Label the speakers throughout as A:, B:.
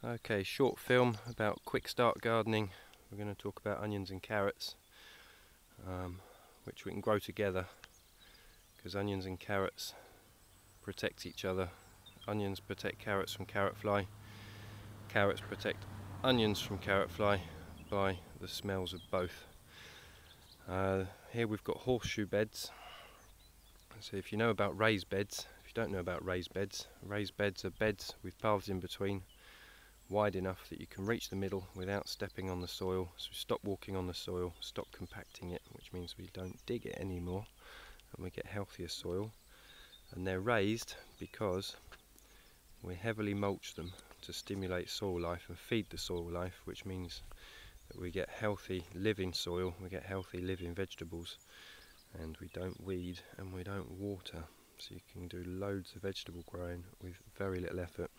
A: Okay, short film about quick start gardening. We're going to talk about onions and carrots, which we can grow together because onions and carrots protect each other. Onions protect carrots from carrot fly. Carrots protect onions from carrot fly by the smells of both. Here we've got horseshoe beds. So if you know about raised beds, if you don't know about raised beds are beds with paths in between, wide enough that you can reach the middle without stepping on the soil. So stop walking on the soil, stop compacting it, which means we don't dig it anymore and we get healthier soil. And they're raised because we heavily mulch them to stimulate soil life and feed the soil life, which means that we get healthy living soil, we get healthy living vegetables, and we don't weed and we don't water, so you can do loads of vegetable growing with very little effort.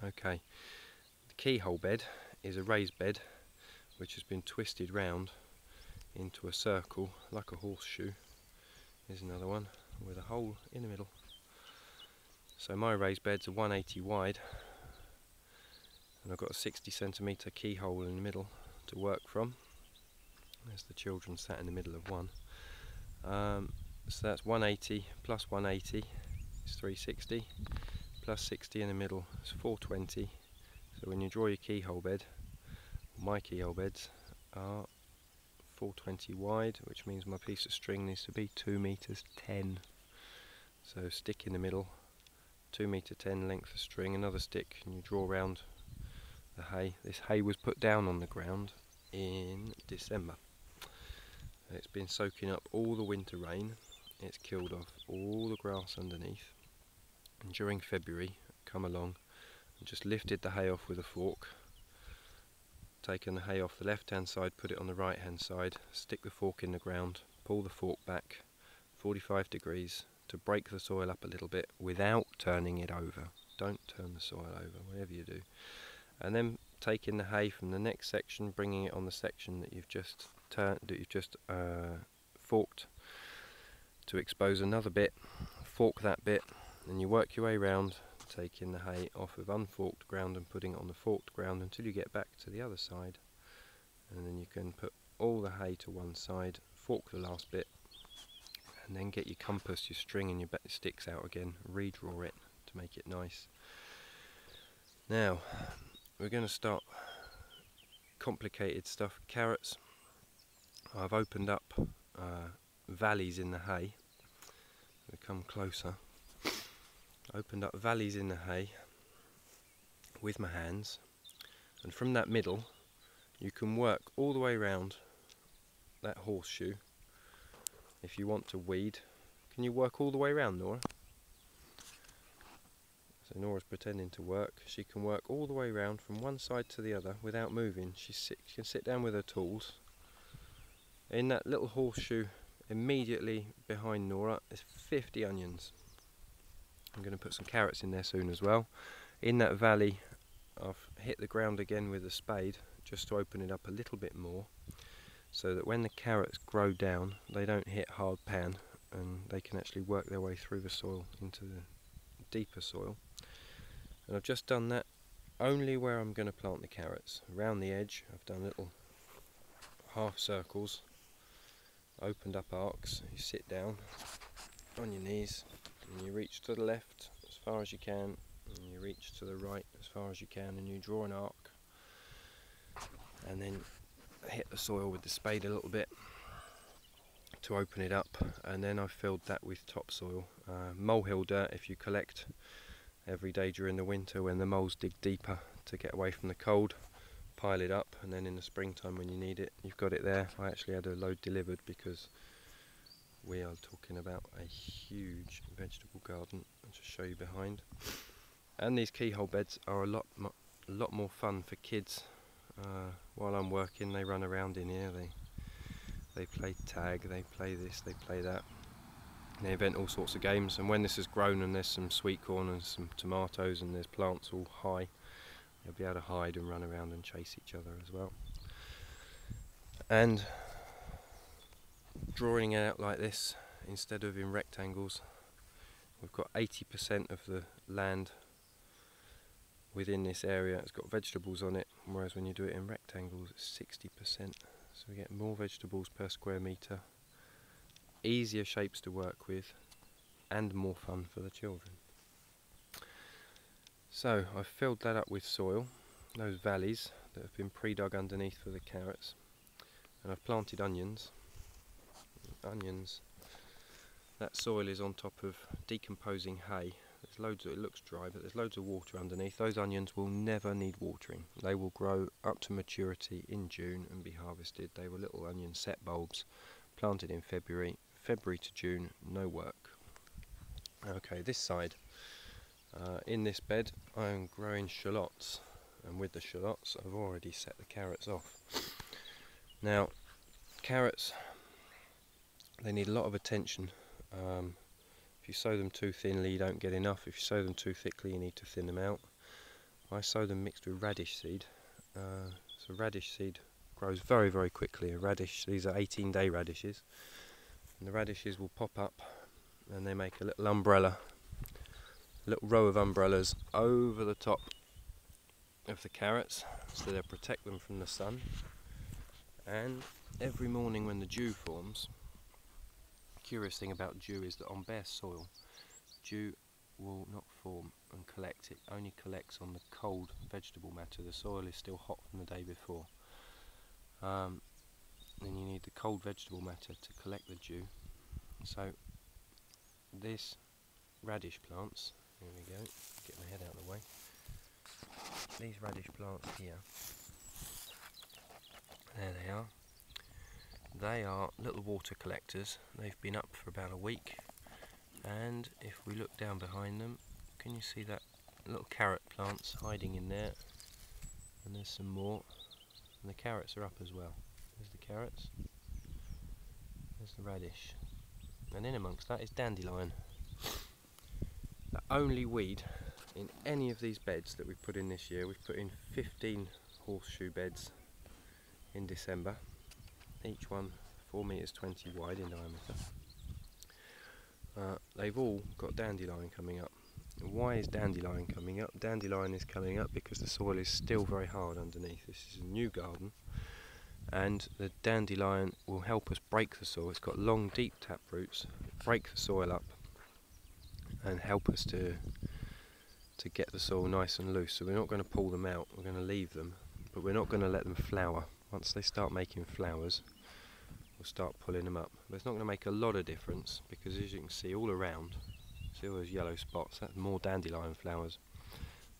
A: Okay, the keyhole bed is a raised bed which has been twisted round into a circle like a horseshoe. Here's another one with a hole in the middle. So my raised beds are 180 wide and I've got a 60cm keyhole in the middle to work from. There's the children sat in the middle of one. So that's 180 plus 180 is 360, plus 60 in the middle is 420. So when you draw your keyhole bed, my keyhole beds are 420 wide, which means my piece of string needs to be 2 meters 10. So stick in the middle, 2 meter 10 length of string, another stick, and you draw around the hay. This hay was put down on the ground in December. It's been soaking up all the winter rain, it's killed off all the grass underneath, and during February come along and just lifted the hay off with a fork, taken the hay off the left hand side, put it on the right hand side, stick the fork in the ground, pull the fork back 45 degrees to break the soil up a little bit without turning it over. Don't turn the soil over, whatever you do. And then taking the hay from the next section, bringing it on the section that you've just forked to expose another bit, fork that bit, and you work your way around, taking the hay off of unforked ground and putting it on the forked ground until you get back to the other side, and then you can put all the hay to one side, fork the last bit, and then get your compass, your string and your sticks out again, redraw it to make it nice. Now we're going to start complicated stuff. Carrots, I've opened up valleys in the hay. We come closer. Opened up valleys in the hay with my hands, and from that middle you can work all the way around that horseshoe. If you want to weed, can you work all the way around, Nora? So Nora's pretending to work. She can work all the way around from one side to the other without moving. She can sit down with her tools. In that little horseshoe immediately behind Nora is 50 onions. I'm going to put some carrots in there soon as well. In that valley I've hit the ground again with a spade just to open it up a little bit more, so that when the carrots grow down they don't hit hard pan and they can actually work their way through the soil into the deeper soil. And I've just done that only where I'm going to plant the carrots. Around the edge I've done little half circles, opened up arcs. You sit down on your knees and you reach to the left as far as you can, and you reach to the right as far as you can, and you draw an arc and then hit the soil with the spade a little bit to open it up, and then I've filled that with topsoil. Molehill dirt, if you collect every day during the winter when the moles dig deeper to get away from the cold, pile it up, and then in the springtime when you need it, you've got it there. I actually had a load delivered because we are talking about a huge vegetable garden. I'll just show you behind. And these keyhole beds are a lot more fun for kids. While I'm working, they run around in here, they play tag, they play this, they play that, they invent all sorts of games. And when this has grown and there's some sweet corn and some tomatoes and there's plants all high, they'll be able to hide and run around and chase each other as well. And drawing it out like this instead of in rectangles, we've got 80% of the land within this area. It's got vegetables on it, whereas when you do it in rectangles it's 60%. So we get more vegetables per square metre, easier shapes to work with, and more fun for the children. So I've filled that up with soil, those valleys that have been pre-dug underneath for the carrots, and I've planted onions. That soil is on top of decomposing hay. There's loads of, it looks dry, but there's loads of water underneath. Those onions will never need watering. They will grow up to maturity in June and be harvested. They were little onion set bulbs planted in February. February to June, no work. Okay, this side. In this bed I am growing shallots, and with the shallots I've already set the carrots off. Now, carrots, they need a lot of attention. If you sow them too thinly you don't get enough. If you sow them too thickly you need to thin them out. I sow them mixed with radish seed. So radish seed grows very, very quickly. These are 18-day radishes, and the radishes will pop up and they make a little umbrella, a little row of umbrellas over the top of the carrots, so they'll protect them from the sun. And every morning when the dew forms, curious thing about dew is that on bare soil dew will not form and collect. It only collects on the cold vegetable matter. The soil is still hot from the day before. Then you need the cold vegetable matter to collect the dew. So this radish plants, here we go, get my head out of the way. These radish plants here, there they are. They are little water collectors. They've been up for about a week, and if we look down behind them, can you see that little carrot plants hiding in there? And there's some more, and the carrots are up as well. There's the carrots, there's the radish, and in amongst that is dandelion. The only weed in any of these beds that we've put in this year, we've put in 15 horseshoe beds in December, each one 4 meters 20 wide in diameter. They've all got dandelion coming up. Why is dandelion coming up? Dandelion is coming up because the soil is still very hard underneath. This is a new garden, and the dandelion will help us break the soil. It's got long deep tap roots, break the soil up and help us to get the soil nice and loose. So we're not going to pull them out, we're going to leave them, but we're not going to let them flower. Once they start making flowers, we'll start pulling them up. But it's not going to make a lot of difference, because as you can see all around, see all those yellow spots, that's more dandelion flowers.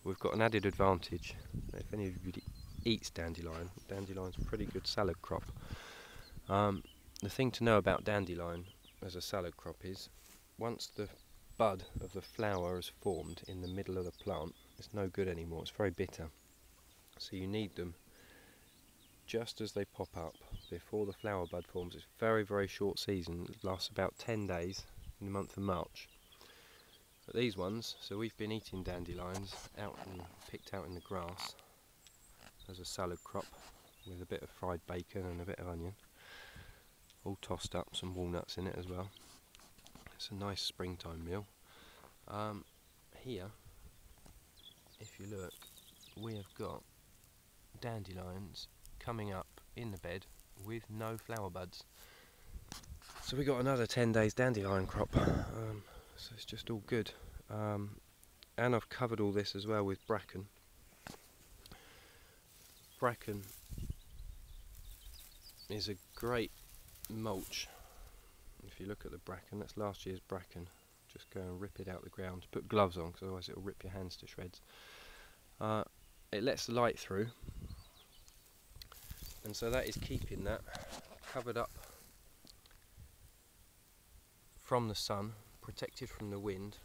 A: We've got an added advantage. If anybody eats dandelion, dandelion's a pretty good salad crop. The thing to know about dandelion as a salad crop is, once the bud of the flower is formed in the middle of the plant, it's no good anymore, it's very bitter. So you need them just as they pop up, before the flower bud forms. It's very, very short season, it lasts about 10 days in the month of March. But these ones, so we've been eating dandelions out and picked out in the grass as a salad crop, with a bit of fried bacon and a bit of onion, all tossed up, some walnuts in it as well. It's a nice springtime meal. Here, if you look, we have got dandelions coming up in the bed with no flower buds. So we got another 10 days dandelion crop. So it's just all good. And I've covered all this as well with bracken. Bracken is a great mulch. If you look at the bracken, that's last year's bracken. Just go and rip it out the ground. Put gloves on, because otherwise it'll rip your hands to shreds. It lets the light through, and so that is keeping that covered up from the sun, protected from the wind.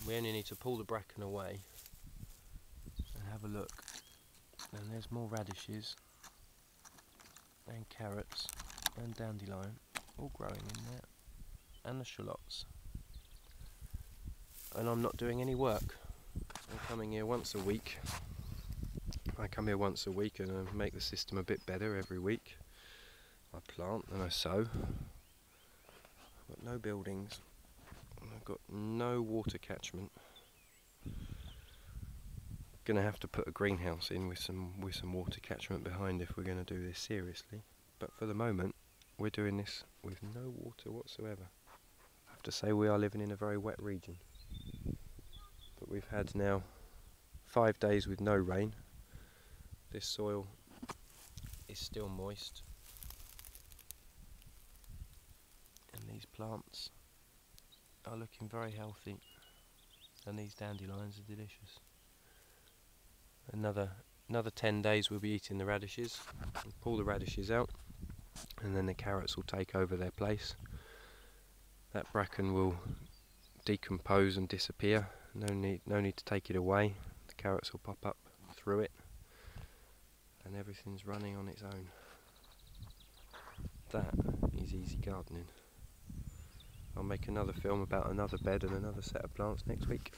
A: We only need to pull the bracken away and have a look, and there's more radishes and carrots and dandelion all growing in there, and the shallots. And I'm not doing any work. I'm coming here once a week. I come here once a week and I make the system a bit better every week. I plant and I sow. I've got no buildings. I've got no water catchment. Gonna have to put a greenhouse in with some water catchment behind if we're gonna do this seriously. But for the moment, we're doing this with no water whatsoever. I have to say we are living in a very wet region. But we've had now 5 days with no rain. This soil is still moist. And these plants are looking very healthy. And these dandelions are delicious. Another 10 days we'll be eating the radishes. We'll pull the radishes out and then the carrots will take over their place. That bracken will decompose and disappear. No need to take it away. The carrots will pop up through it and everything's running on its own. That is easy gardening. I'll make another film about another bed and another set of plants next week.